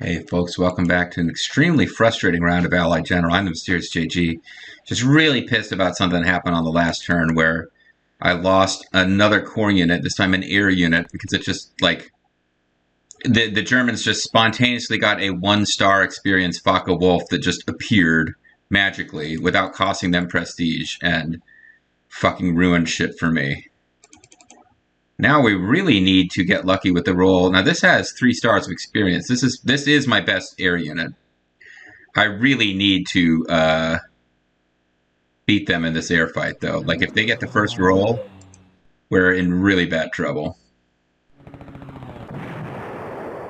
Hey folks, welcome back to an extremely frustrating round of Allied General. I'm the Mysterious JG. Just really pissed about something that happened on the last turn where I lost another core unit, this time an air unit, because it just, like, the Germans just spontaneously got a 1-star experience Faka Wolf that just appeared magically without costing them prestige and fucking ruined shit for me. Now we really need to get lucky with the roll. Now this has 3 stars of experience. This is my best air unit. I really need to beat them in this air fight, though. Like, if they get the first roll, we're in really bad trouble.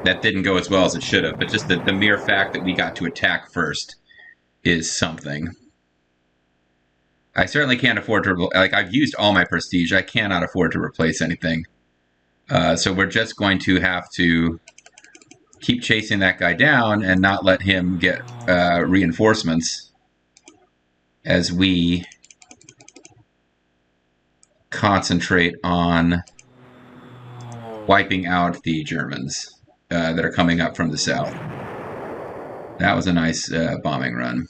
That didn't go as well as it should have, but just the mere fact that we got to attack first is something. I certainly can't afford to, like, I've used all my prestige. I cannot afford to replace anything. So we're just going to have to keep chasing that guy down and not let him get reinforcements as we concentrate on wiping out the Germans that are coming up from the south. That was a nice bombing run.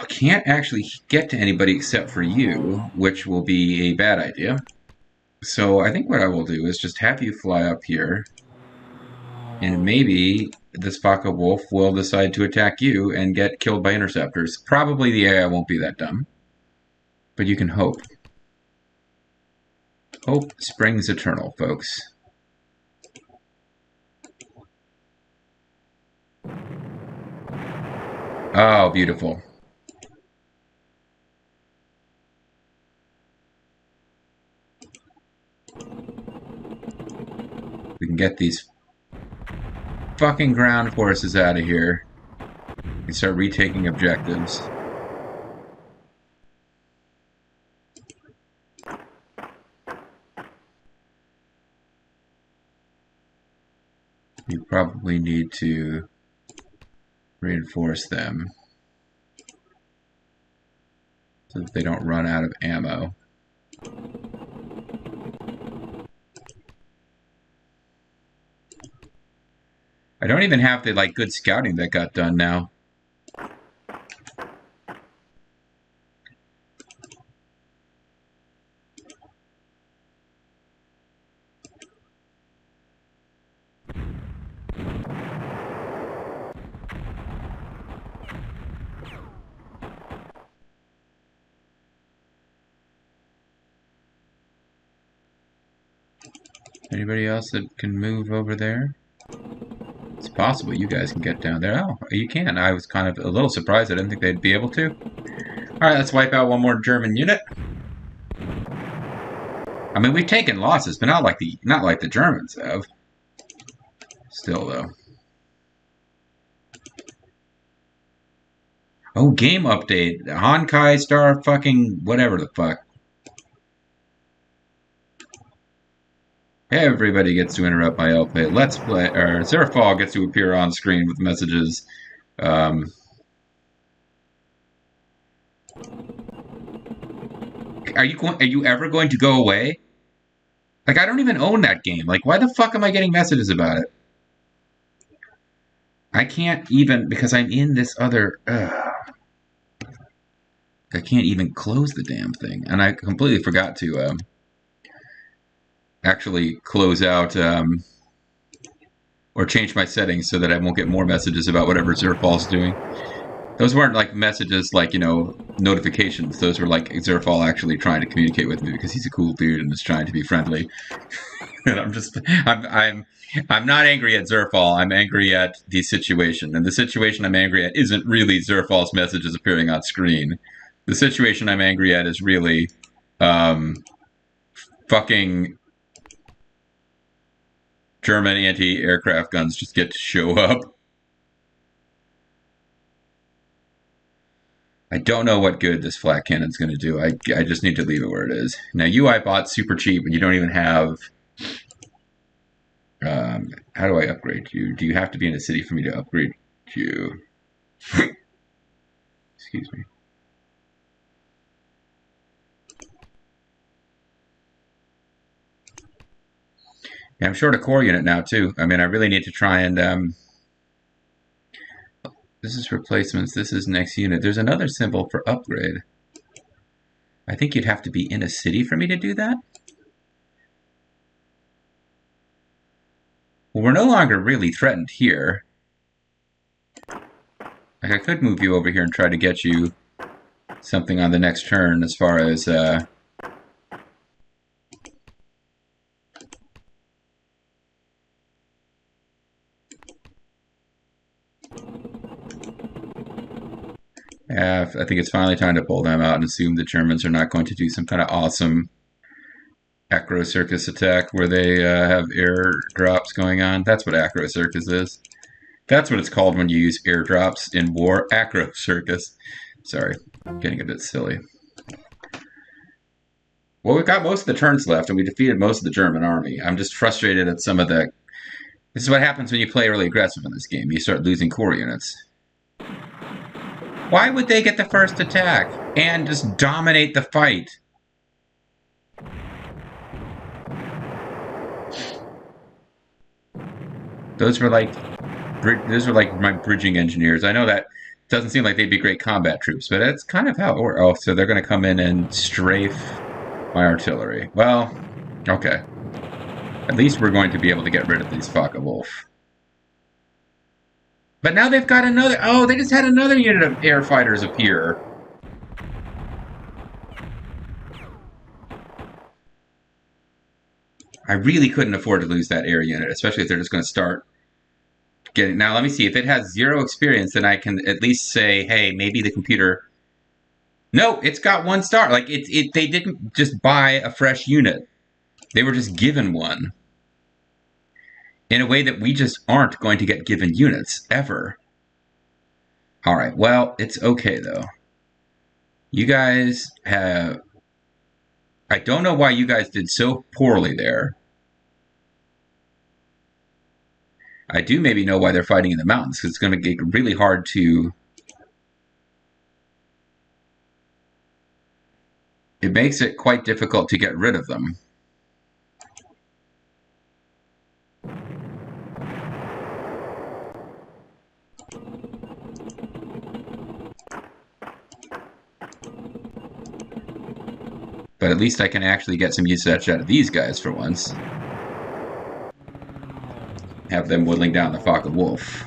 Can't actually get to anybody except for you, which will be a bad idea. So I think what I will do is just have you fly up here, and maybe this Faka Wolf will decide to attack you and get killed by interceptors. Probably the AI won't be that dumb, but you can hope. Hope springs eternal, folks. Oh, beautiful. We can get these fucking ground forces out of here and start retaking objectives. You probably need to reinforce them so that they don't run out of ammo. I don't even have the, like, good scouting that got done now. Anybody else that can move over there? It's possible you guys can get down there. Oh, you can. I was kind of a little surprised. I didn't think they'd be able to. Alright, let's wipe out one more German unit. I mean, we've taken losses, but not like the Germans have. Still, though. Oh, game update. Honkai Star fucking whatever the fuck. Everybody gets to interrupt my LP. Let's play, or Zerfall gets to appear on screen with messages. Are you ever going to go away? Like, I don't even own that game. Like, why the fuck am I getting messages about it? I can't even, because I'm in this other... I can't even close the damn thing. And I completely forgot to actually close out or change my settings so that I won't get more messages about whatever Zerfall's doing. Those weren't like messages like, you know, notifications. Those were like Zerfall actually trying to communicate with me because he's a cool dude and is trying to be friendly. And I'm not angry at Zerfall. I'm angry at the situation. And the situation I'm angry at isn't really Zerfall's messages appearing on screen. The situation I'm angry at is really fucking German anti-aircraft guns just get to show up. I don't know what good this flat cannon's going to do. I just need to leave it where it is. Now, you I bought super cheap, and you don't even have... how do I upgrade you? Do you have to be in a city for me to upgrade you? Excuse me. Yeah, I'm short a core unit now, too. I mean, I really need to try and... this is replacements. This is next unit. There's another symbol for upgrade. I think you'd have to be in a city for me to do that. Well, we're no longer really threatened here. Like, I could move you over here and try to get you something on the next turn as far as... I think it's finally time to pull them out and assume the Germans are not going to do some kind of awesome acro circus attack where they have airdrops going on. That's what acro circus is. That's what it's called when you use airdrops in war. Acro circus. Sorry, getting a bit silly. Well, we've got most of the turns left, and we defeated most of the German army. I'm just frustrated at some of the... This is what happens when you play really aggressive in this game. You start losing core units. Why would they get the first attack and just dominate the fight? Those were like my bridging engineers. I know that doesn't seem like they'd be great combat troops, but that's kind of how it works. Oh, so they're going to come in and strafe my artillery. Well, okay. At least we're going to be able to get rid of these Focke-Wulf. But now they've got another... Oh, they just had another unit of air fighters appear. I really couldn't afford to lose that air unit, especially if they're just going to start getting... Now, let me see. If it has 0 experience, then I can at least say, hey, maybe the computer... No, it's got 1 star. Like, they didn't just buy a fresh unit. They were just given one. In a way that we just aren't going to get given units, ever. Alright, well, it's okay, though. You guys have... I don't know why you guys did so poorly there. I do maybe know why they're fighting in the mountains, because it's going to get really hard to... It makes it quite difficult to get rid of them. But at least I can actually get some usage out of these guys for once. Have them whittling down the Focke-Wulf.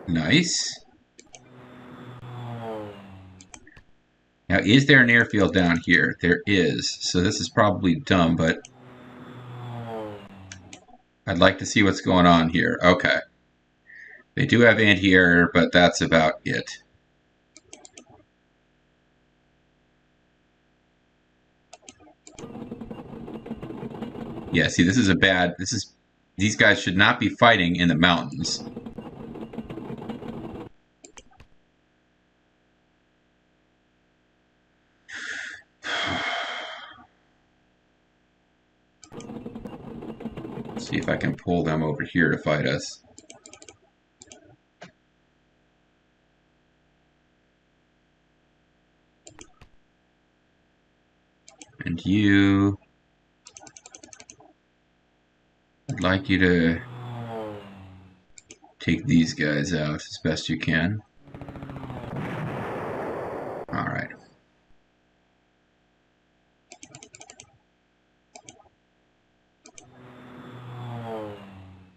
Nice. Now, is there an airfield down here? There is. So this is probably dumb, but I'd like to see what's going on here. Okay. They do have anti-air, but that's about it. Yeah, see, this is a bad... These guys should not be fighting in the mountains. See if I can pull them over here to fight us. And you... I'd like you to take these guys out as best you can. Alright.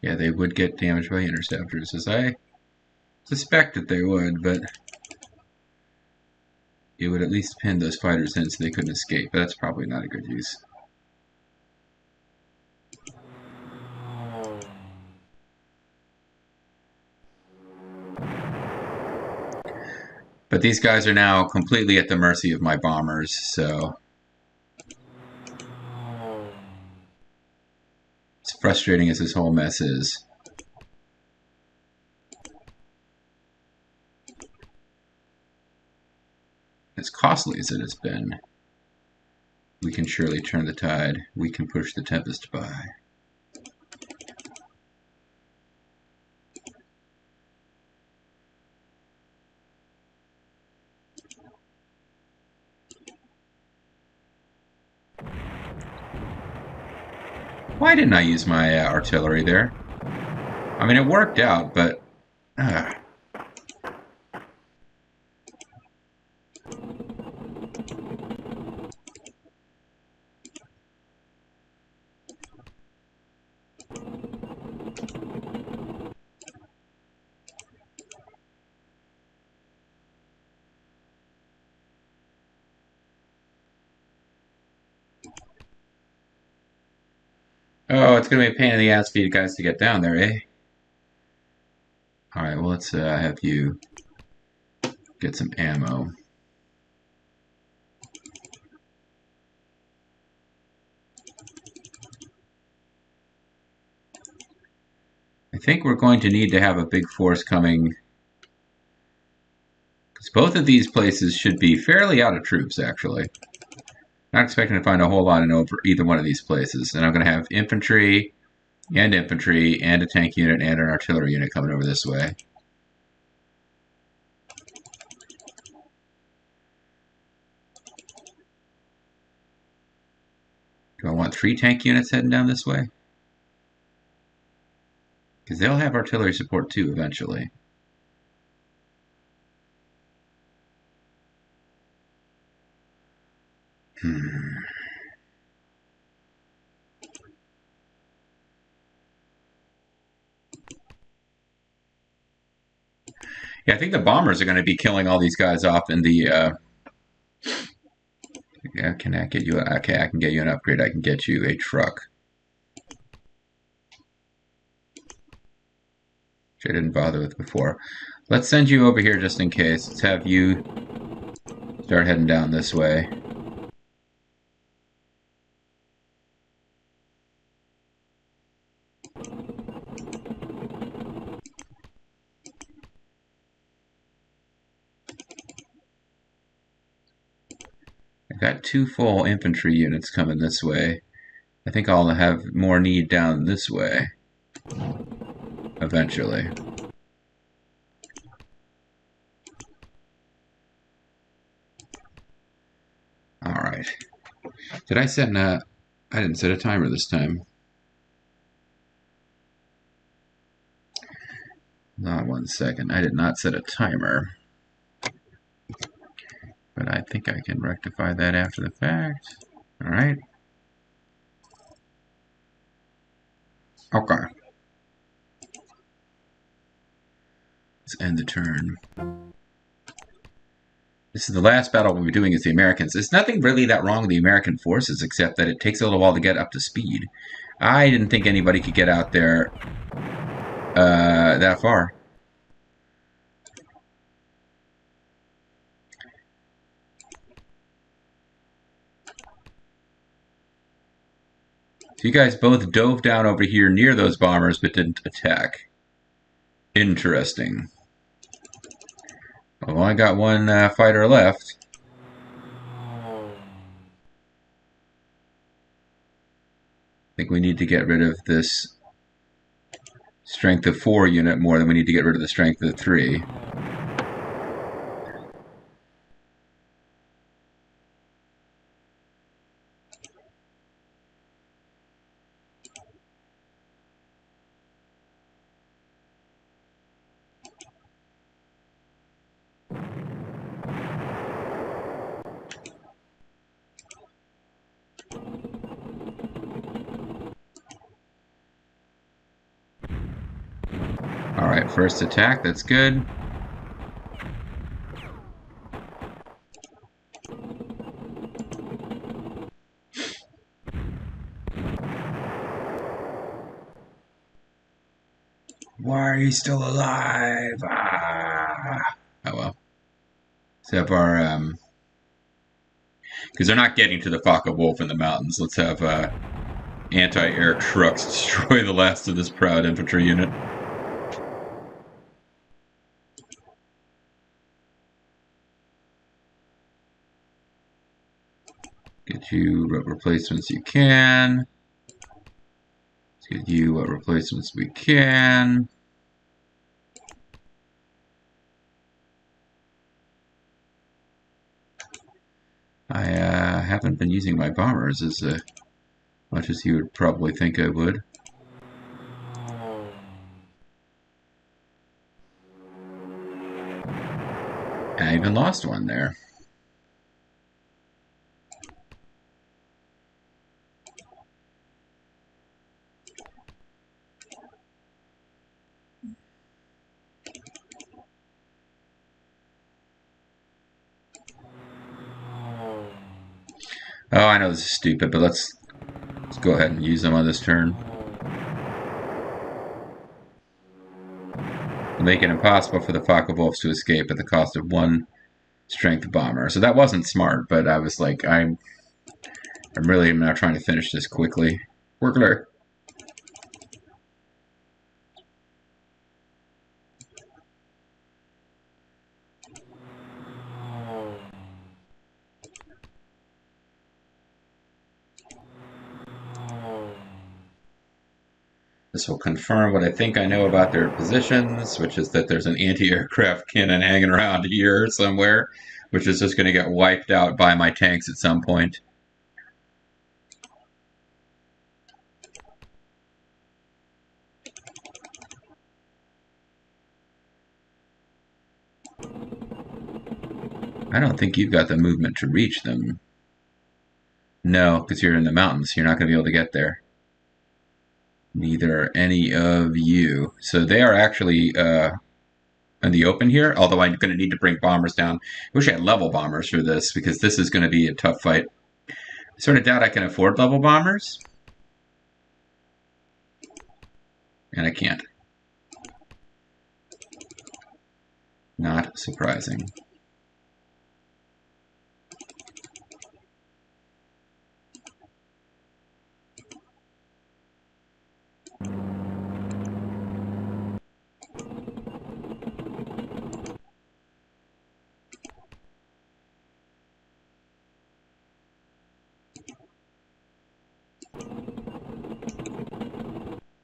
Yeah, they would get damaged by interceptors, as I suspected they would, but it would at least pin those fighters in so they couldn't escape, but that's probably not a good use. But these guys are now completely at the mercy of my bombers, so... As frustrating as this whole mess is. As costly as it has been, we can surely turn the tide. We can push the tempest by. Why didn't I use my artillery there? I mean, it worked out, but... Oh, it's going to be a pain in the ass for you guys to get down there, eh? Alright, well, let's have you get some ammo. I think we're going to need to have a big force coming, because both of these places should be fairly out of troops, actually. Not expecting to find a whole lot in over either one of these places. And I'm going to have infantry and a tank unit and an artillery unit coming over this way. Do I want 3 tank units heading down this way? Because they'll have artillery support too, eventually. Yeah, I think the bombers are going to be killing all these guys off in the... Yeah, can I get you... Okay, I can get you an upgrade. I can get you a truck. Which I didn't bother with before. Let's send you over here just in case. Let's have you start heading down this way. I've got 2 full infantry units coming this way. I think I'll have more need down this way eventually. Alright. Did I set I didn't set a timer this time. Not 1 second. I did not set a timer. But I think I can rectify that after the fact. Alright. Okay. Let's end the turn. This is the last battle we'll be doing as the Americans. There's nothing really that wrong with the American forces, except that it takes a little while to get up to speed. I didn't think anybody could get out there that far. So you guys both dove down over here near those bombers, but didn't attack. Interesting. Well, I got 1 fighter left. I think we need to get rid of this strength of 4 unit more than we need to get rid of the strength of 3. Alright, first attack, that's good. Why are you still alive? Ah. Oh well. Let's have our, because they're not getting to the Faka Wolf in the mountains. Let's have anti-air trucks destroy the last of this proud infantry unit. Get you what replacements you can. Let's get you what replacements we can. I haven't been using my bombers as much as you would probably think I would. And I even lost one there. Oh, I know this is stupid, but let's go ahead and use them on this turn. Make it impossible for the Focke-Wulfs to escape at the cost of one strength bomber. So that wasn't smart, but I was like, I'm really not trying to finish this quickly. Workler. This will confirm what I think I know about their positions, which is that there's an anti-aircraft cannon hanging around here somewhere, which is just going to get wiped out by my tanks at some point. I don't think you've got the movement to reach them. No, because you're in the mountains. You're not going to be able to get there. Neither any of you. So they are actually in the open here, although I'm going to need to bring bombers down. I wish I had level bombers for this, because this is going to be a tough fight. I sort of doubt I can afford level bombers. And I can't. Not surprising.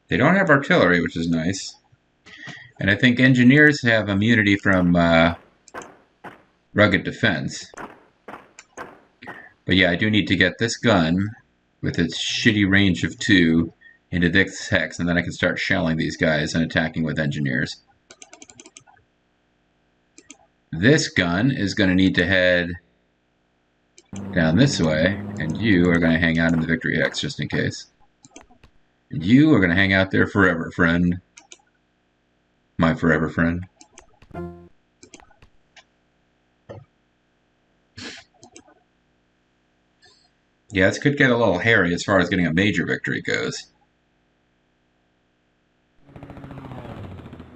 They don't have artillery, which is nice. And I think engineers have immunity from rugged defense. But yeah, I do need to get this gun with its shitty range of 2 into this hex, and then I can start shelling these guys and attacking with engineers. This gun is going to need to head down this way, and you are going to hang out in the victory hex just in case. And you are going to hang out there forever, friend. My forever friend. Yeah, this could get a little hairy as far as getting a major victory goes.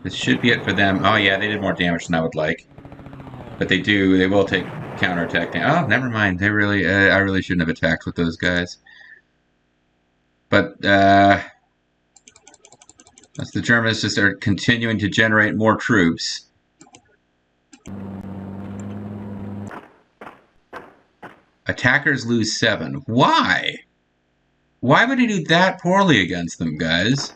This should be it for them. Oh yeah, they did more damage than I would like. But they will take counterattack damage. Oh, never mind. They really, I really shouldn't have attacked with those guys. But, as the Germans just are continuing to generate more troops. Attackers lose 7. Why? Why would he do that poorly against them, guys?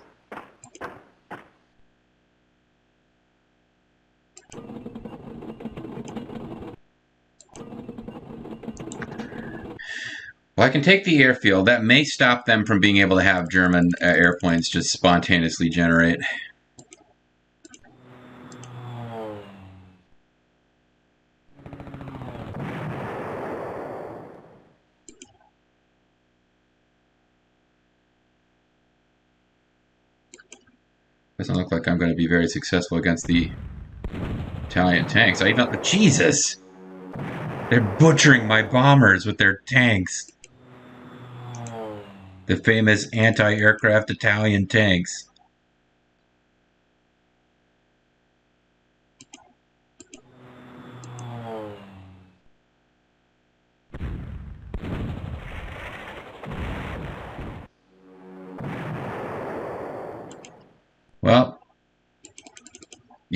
Well, I can take the airfield. That may stop them from being able to have German airplanes just spontaneously generate. Doesn't look like I'm going to be very successful against the Italian tanks. I even... Jesus! They're butchering my bombers with their tanks. The famous anti-aircraft Italian tanks.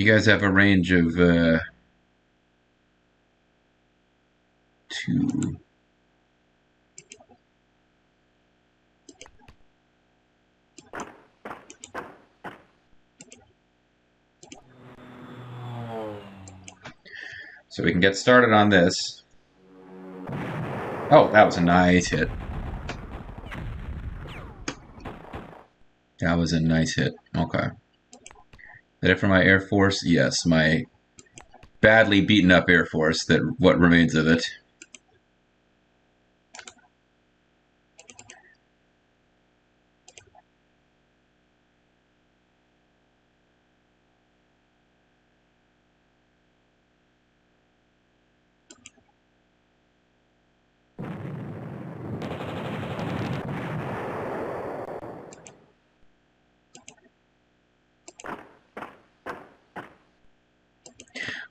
You guys have a range of 2. So we can get started on this. Oh, that was a nice hit. That was a nice hit. Okay. That it for my Air Force? Yes, my badly beaten up Air Force, that what remains of it.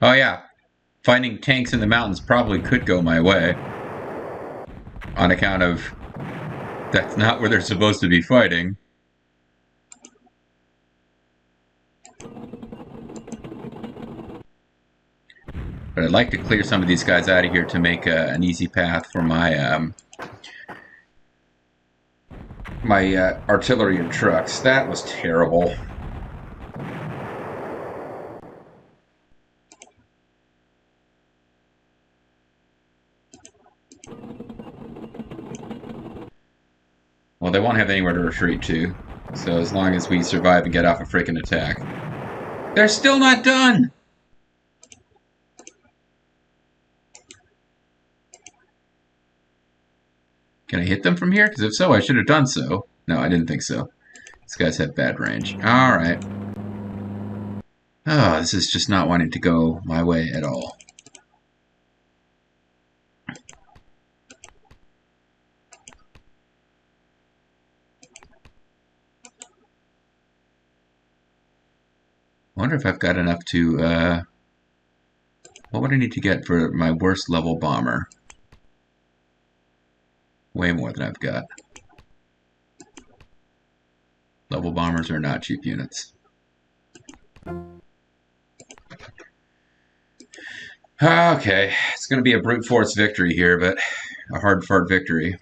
Oh yeah, finding tanks in the mountains probably could go my way. On account of that's not where they're supposed to be fighting. But I'd like to clear some of these guys out of here to make an easy path for my artillery and trucks. That was terrible. Well, they won't have anywhere to retreat to. So as long as we survive and get off a freaking attack. They're still not done! Can I hit them from here? Because if so, I should have done so. No, I didn't think so. These guys have bad range. Alright. Oh, this is just not wanting to go my way at all. I wonder if I've got enough to, what would I need to get for my worst level bomber? Way more than I've got. Level bombers are not cheap units. Okay, it's going to be a brute force victory here, but a hard fart victory.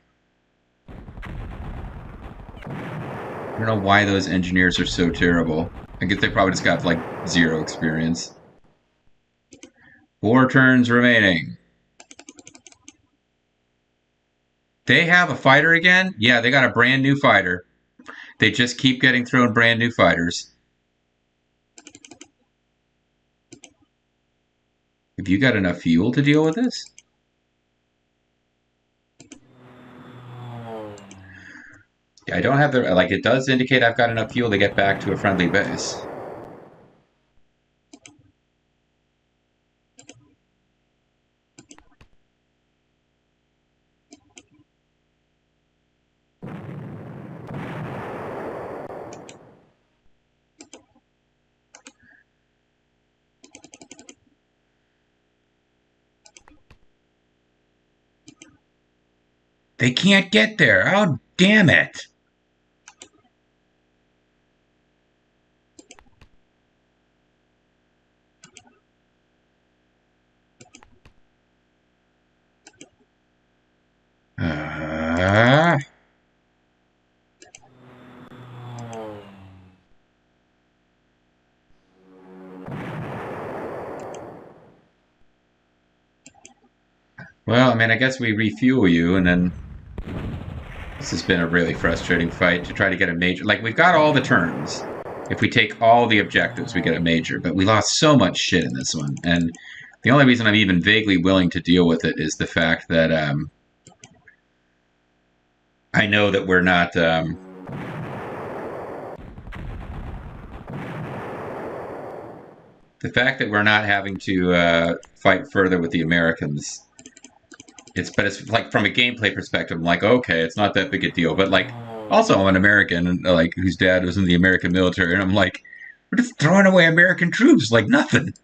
I don't know why those engineers are so terrible. I guess they probably just got like 0 experience. 4 turns remaining. They have a fighter again? Yeah, they got a brand new fighter. They just keep getting thrown brand new fighters. Have you got enough fuel to deal with this? Yeah, I don't have the... Like, it does indicate I've got enough fuel to get back to a friendly base. They can't get there. Oh, damn it. Well, I mean, I guess we refuel you, and then this has been a really frustrating fight to try to get a major. Like, we've got all the turns. If we take all the objectives, we get a major, but we lost so much shit in this one. And the only reason I'm even vaguely willing to deal with it is the fact that I know that we're not... the fact that we're not having to fight further with the Americans... But it's like from a gameplay perspective, I'm like, okay, it's not that big a deal. But like, also I'm an American, like whose dad was in the American military, and I'm like, we're just throwing away American troops like nothing.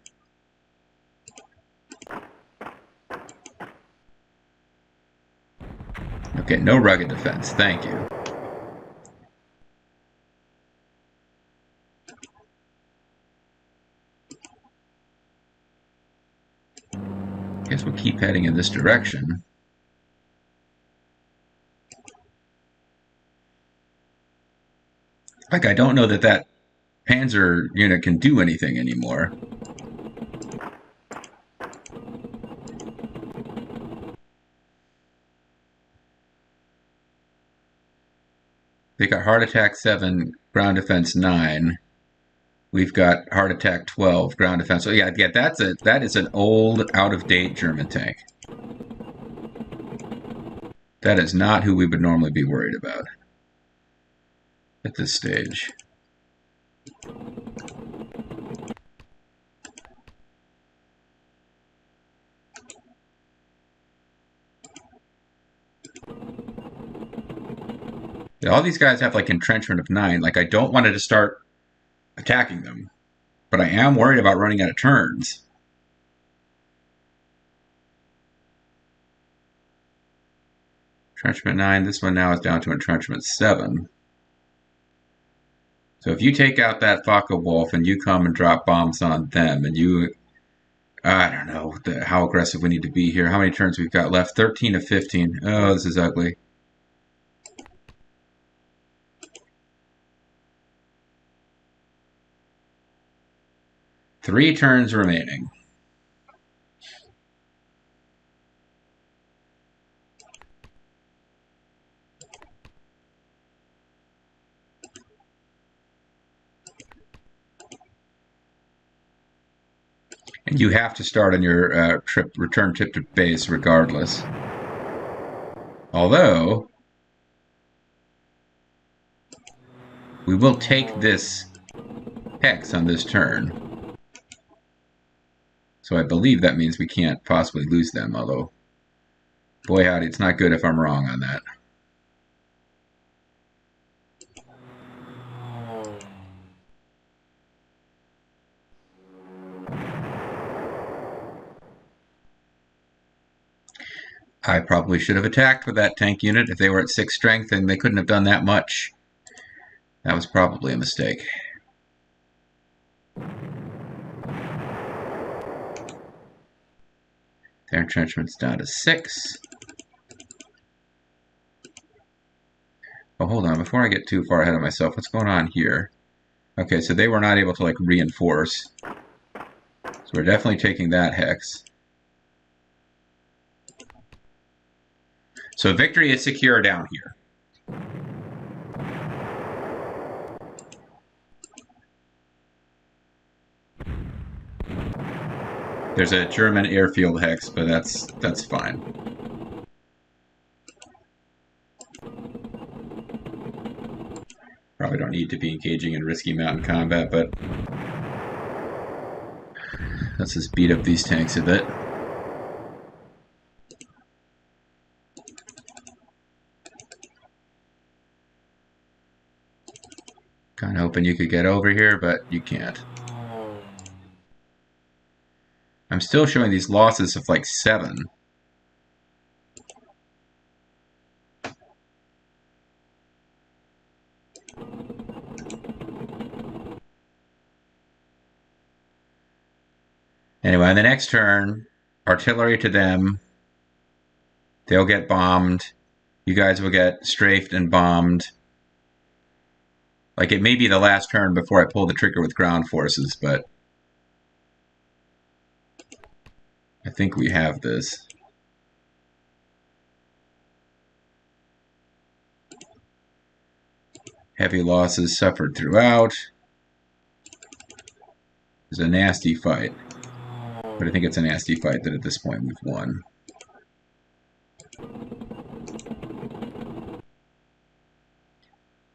Okay, no rugged defense. Thank you. keep heading in this direction. Like, I don't know that that Panzer unit can do anything anymore. They got heart attack 7, ground defense 9. We've got heart attack 12, ground defense. So yeah, that is an old, out-of-date German tank. That is not who we would normally be worried about at this stage. All these guys have like entrenchment of 9. Like, I don't want to just start attacking them, but I am worried about running out of turns. Entrenchment 9. This one now is down to entrenchment 7. So if you take out that Focke-Wulf and you come and drop bombs on them, and you, I don't know how aggressive we need to be here. How many turns we've got left? 13 of 15. Oh, this is ugly. Three turns remaining. And you have to start on your return trip to base regardless. Although, we will take this hex on this turn. So I believe that means we can't possibly lose them, although, boy howdy, it's not good if I'm wrong on that. I probably should have attacked with that tank unit. If they were at 6 strength, and they couldn't have done that much. That was probably a mistake. Their entrenchment's down to 6. Oh, hold on. Before I get too far ahead of myself, what's going on here? Okay, so they were not able to, like, reinforce. So we're definitely taking that hex. So victory is secure down here. There's a German airfield hex, but that's fine. Probably don't need to be engaging in risky mountain combat, but let's just beat up these tanks a bit. Kind of hoping you could get over here, but you can't. I'm still showing these losses of like 7. Anyway, on the next turn, artillery to them. They'll get bombed. You guys will get strafed and bombed. Like, it may be the last turn before I pull the trigger with ground forces, but I think we have this. Heavy losses suffered throughout. It's a nasty fight. But I think it's a nasty fight that at this point we've won.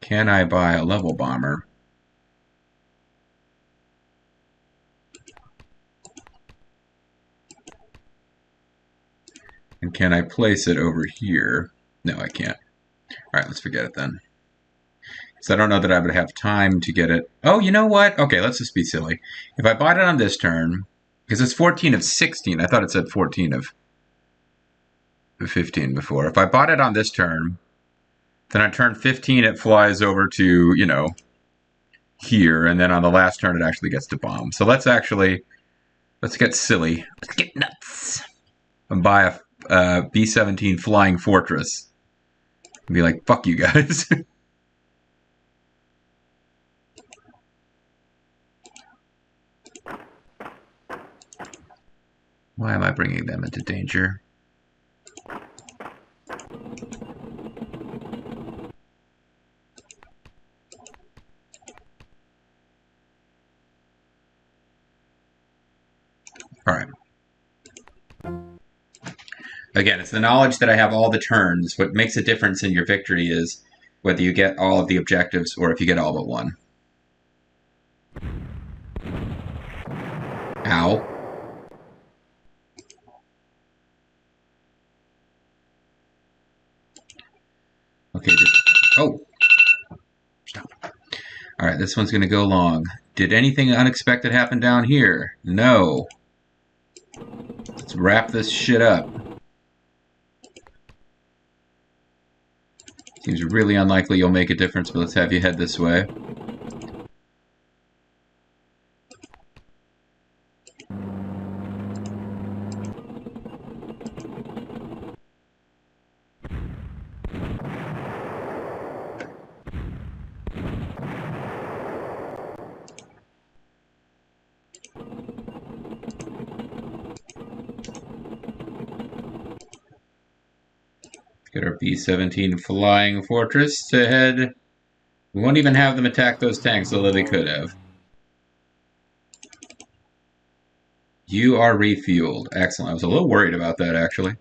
Can I buy a level bomber? And can I place it over here? No, I can't. Alright, let's forget it then. So I don't know that I would have time to get it. Oh, you know what? Okay, let's just be silly. If I bought it on this turn, because it's 14 of 16. I thought it said 14 of 15 before. If I bought it on this turn, then on turn 15 it flies over to, you know, here, and then on the last turn it actually gets to bomb. So let's get silly. Let's get nuts. and buy a B-17 Flying Fortress. And be like, fuck you guys. Why am I bringing them into danger? All right. Again, it's the knowledge that I have all the turns. What makes a difference in your victory is whether you get all of the objectives or if you get all but one. Ow. Okay. Oh. Stop. All right, this one's going to go long. Did anything unexpected happen down here? No. Let's wrap this shit up. Seems really unlikely you'll make a difference, but let's have you head this way. Get our B-17 Flying Fortress to head. We won't even have them attack those tanks, although they could have. You are refueled. Excellent. I was a little worried about that, actually.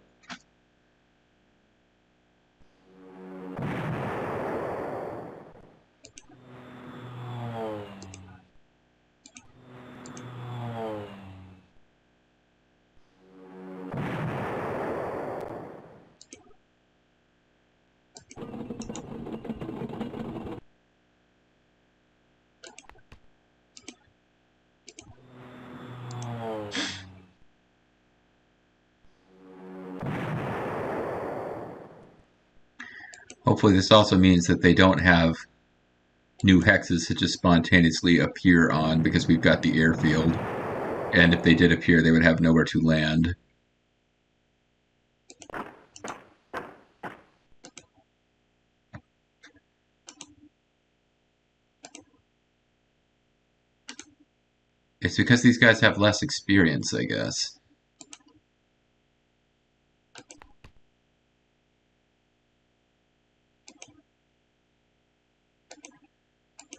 Hopefully this also means that they don't have new hexes to just spontaneously appear on because we've got the airfield. And if they did appear, they would have nowhere to land. It's because these guys have less experience, I guess.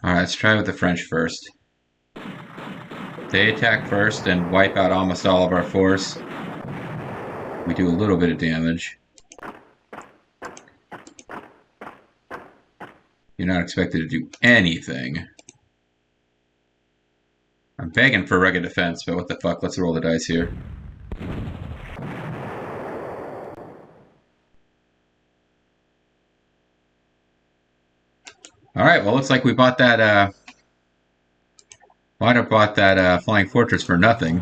Alright, let's try with the French first. They attack first and wipe out almost all of our force. We do a little bit of damage. You're not expected to do anything. I'm begging for rugged defense, but what the fuck, let's roll the dice here. Alright, well, looks like we bought that, might have bought that Flying Fortress for nothing.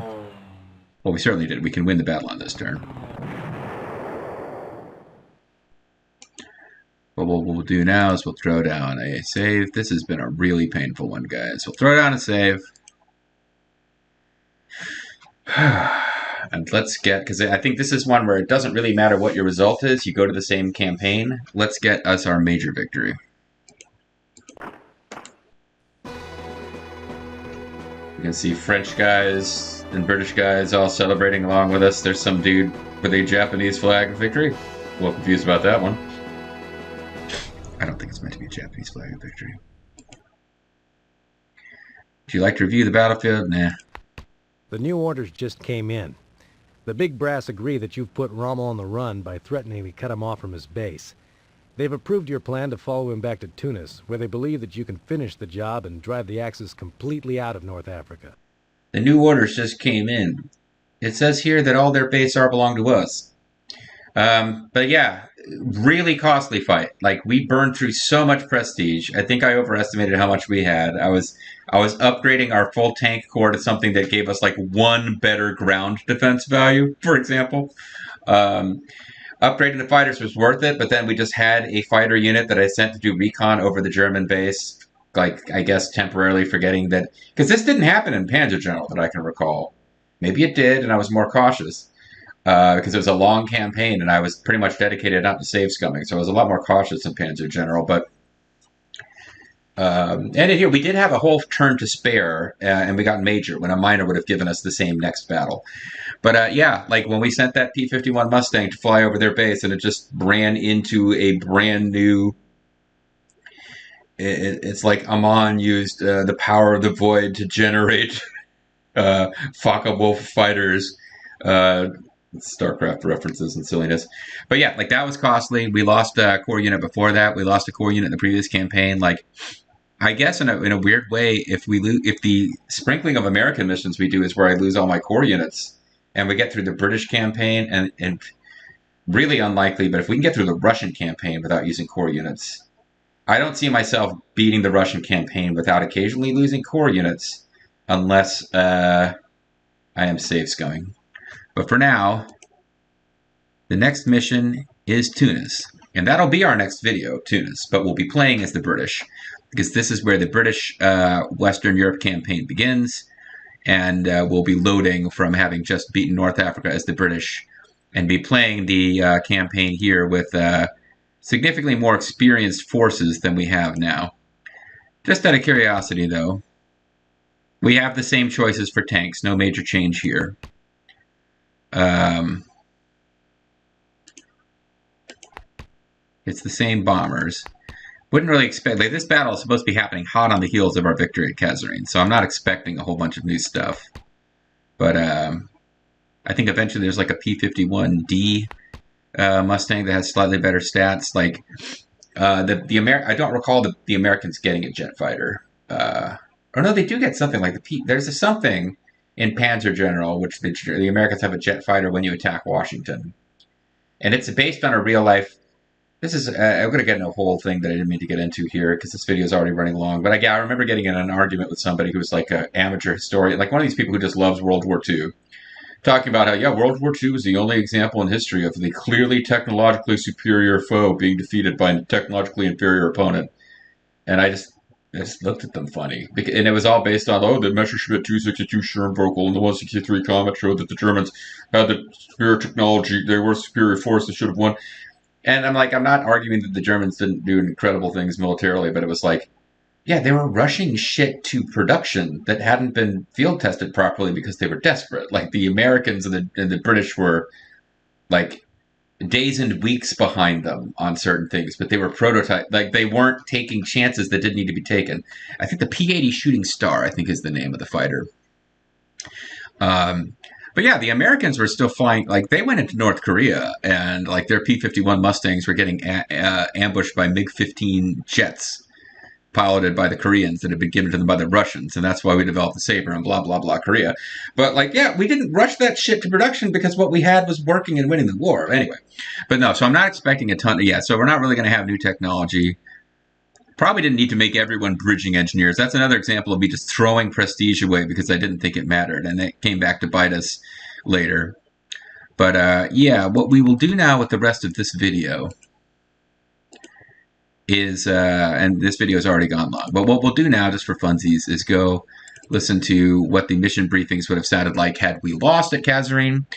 Well, we certainly did. We can win the battle on this turn. But what we'll do now is we'll throw down a save. This has been a really painful one, guys. We'll throw down a save. And let's get, because I think this is one where it doesn't really matter what your result is. You go to the same campaign. Let's get us our major victory. You can see French guys and British guys all celebrating along with us. There's some dude with a Japanese flag victory. A little confused about that one. I don't think it's meant to be a Japanese flag victory. Would you like to review the battlefield? Nah. The new orders just came in. The big brass agree that you've put Rommel on the run by threatening to cut him off from his base. They've approved your plan to follow him back to Tunis, where they believe that you can finish the job and drive the Axis completely out of North Africa. The new orders just came in. It says here that all their base are belong to us. But yeah, really costly fight. Like, we burned through so much prestige. I think I overestimated how much we had. I was upgrading our full tank corps to something that gave us like one better ground defense value, for example. Upgrading the fighters was worth it, but then we just had a fighter unit that I sent to do recon over the German base, like, I guess temporarily forgetting that, because this didn't happen in Panzer General that I can recall. Maybe it did, and I was more cautious. because it was a long campaign and I was pretty much dedicated not to save scumming, so I was a lot more cautious than Panzer General. But and here we did have a whole turn to spare, and we got Major when a minor would have given us the same next battle. But yeah, like when we sent that P-51 Mustang to fly over their base, and it just ran into a brand new. It's like Amon used the power of the void to generate Focke-Wulf fighters. StarCraft references and silliness. But yeah, like that was costly. We lost a core unit before that. We lost a core unit in the previous campaign. Like, I guess in a weird way, if the sprinkling of American missions we do is where I lose all my core units, and we get through the British campaign, and really unlikely, but if we can get through the Russian campaign without using core units, I don't see myself beating the Russian campaign without occasionally losing core units, unless I am save scumming. But for now, the next mission is Tunis. And that'll be our next video, Tunis. But we'll be playing as the British, because this is where the British Western Europe campaign begins. And we'll be loading from having just beaten North Africa as the British, and be playing the campaign here with significantly more experienced forces than we have now. Just out of curiosity, though, we have the same choices for tanks. No major change here. It's the same bombers. Wouldn't really expect, like, this battle is supposed to be happening hot on the heels of our victory at Kasserine, so I'm not expecting a whole bunch of new stuff. But I think eventually there's like a P-51D Mustang that has slightly better stats. Like I don't recall the Americans getting a jet fighter. Or no, they do get something like there's a something in Panzer General, which the Americans have a jet fighter when you attack Washington. And it's based on a real life. This is, I'm going to get into a whole thing that I didn't mean to get into here because this video is already running long. But I remember getting in an argument with somebody who was like an amateur historian, like one of these people who just loves World War II, talking about how, yeah, World War II is the only example in history of the clearly technologically superior foe being defeated by a technologically inferior opponent. And I just looked at them funny. And it was all based on, the Messerschmitt 262 Schirmvogel and the 163 Comet showed that the Germans had the superior technology. They were a superior force. They should have won. And I'm like, I'm not arguing that the Germans didn't do incredible things militarily, but it was like, yeah, they were rushing shit to production that hadn't been field tested properly because they were desperate. Like the Americans and the British were like days and weeks behind them on certain things, but they were prototype. Like they weren't taking chances that didn't need to be taken. I think the P-80 Shooting Star, I think, is the name of the fighter. But yeah, the Americans were still flying. Like they went into North Korea, and like their P-51 Mustangs were getting ambushed by MiG-15 jets piloted by the Koreans that had been given to them by the Russians, and that's why we developed the Sabre and blah, blah, blah, Korea. But, like, yeah, we didn't rush that shit to production because what we had was working and winning the war. Anyway, but no, so I'm not expecting a ton. Yeah, so we're not really going to have new technology. Probably didn't need to make everyone bridging engineers. That's another example of me just throwing prestige away because I didn't think it mattered, and it came back to bite us later. But, yeah, what we will do now with the rest of this video is, and this video has already gone long, but what we'll do now, just for funsies, is go listen to what the mission briefings would have sounded like had we lost at Kasserine,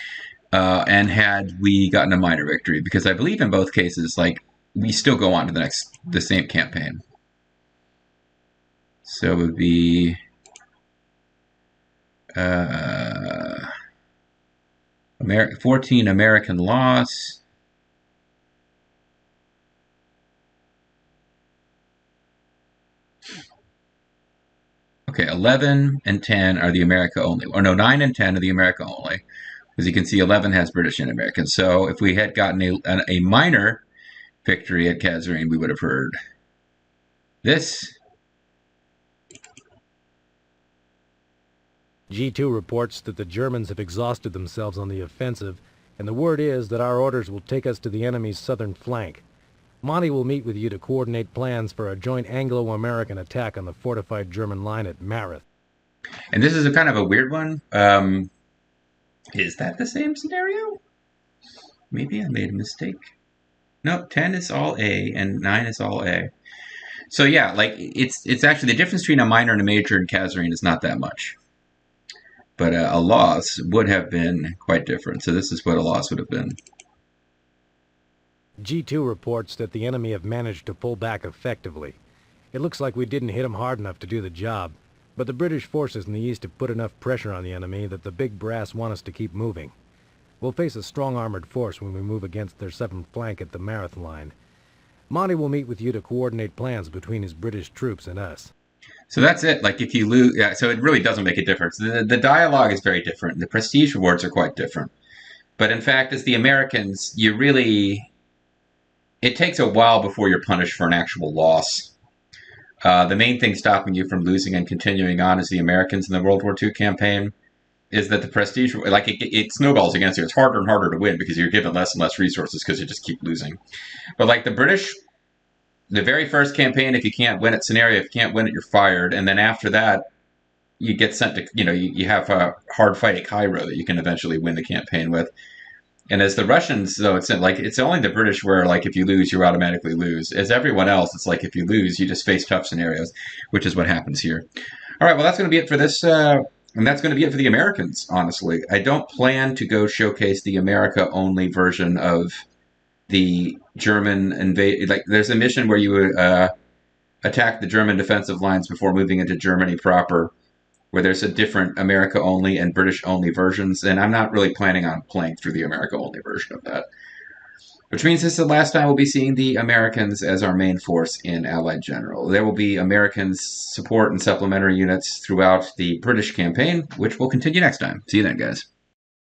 and had we gotten a minor victory, because I believe in both cases, like, we still go on to the same campaign. So it would be 14 American loss. Okay, 11 and 10 are the America only. Or no, 9 and 10 are the America only. As you can see, 11 has British and American. So if we had gotten a minor victory at Kasserine, we would have heard this. G2 reports that the Germans have exhausted themselves on the offensive, and the word is that our orders will take us to the enemy's southern flank. Monty will meet with you to coordinate plans for a joint Anglo-American attack on the fortified German line at Mareth. And this is a kind of a weird one. Is that the same scenario? Maybe I made a mistake. No, 10 is all A and 9 is all A. So yeah, like it's actually the difference between a minor and a major in Kasserine is not that much. but a loss would have been quite different. So this is what a loss would have been. G2 reports that the enemy have managed to pull back effectively. It looks like we didn't hit them hard enough to do the job, but the British forces in the east have put enough pressure on the enemy that the big brass want us to keep moving. We'll face a strong armored force when we move against their southern flank at the Marathon line. Monty will meet with you to coordinate plans between his British troops and us. So that's it. Like if you lose, yeah, so it really doesn't make a difference. The dialogue is very different. The prestige rewards are quite different. But in fact, as the Americans, it takes a while before you're punished for an actual loss. The main thing stopping you from losing and continuing on as the Americans in the World War II campaign is that the prestige, like it snowballs against you. It's harder and harder to win because you're given less and less resources because you just keep losing. But like the British, the very first campaign, if you can't win it scenario, if you can't win it, you're fired. And then after that, you get sent to, you have a hard fight at Cairo that you can eventually win the campaign with. And as the Russians, though, it's only the British where, like, if you lose, you automatically lose. As everyone else, it's like if you lose, you just face tough scenarios, which is what happens here. All right, well, that's going to be it for this, and that's going to be it for the Americans, honestly. I don't plan to go showcase the America-only version of the German invade. Like, there's a mission where you attack the German defensive lines before moving into Germany proper, where there's a different America-only and British-only versions, and I'm not really planning on playing through the America-only version of that. Which means this is the last time we'll be seeing the Americans as our main force in Allied General. There will be American support and supplementary units throughout the British campaign, which will continue next time. See you then, guys.